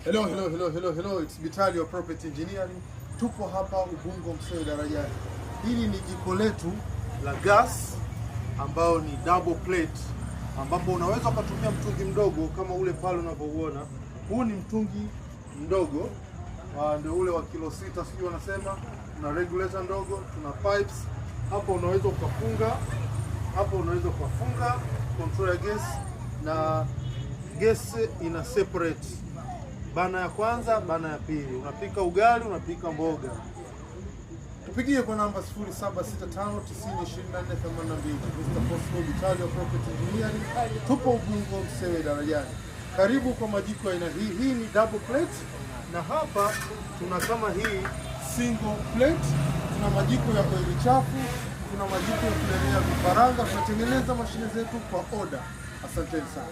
Hello, it's Vitalio Property Engineering. Tupo hapa Ubungo Msewe Darajani. Hili ni jiko letu la gas ambao ni double plate, ambapo unaweza kutumia mtungi mdogo kama ule pale unavyouona. Huu ni mtungi mdogo, ndio ule wa kilo 6 sio wanasema. Tuna regulator ndogo, tuna pipes. Hapo unaweza ukafunga, control ya gas, na gas ina separate bana ya kwanza, bana ya pili. Unapika ugali, unapika mboga. Tupigie kwa namba 0765902482. Mr. Possible Vitalio Property Engineering. Tupo Ubungo Msewe Darajani. Karibu kwa majiko ya aina hii. Hii ni double plate, na hapa tuna kama hii single plate. Tuna majiko ya oili chafu, tuna majiko ya kulelea vifaranga. Tunatengeneza mashine zetu kwa order. Asanteni sana.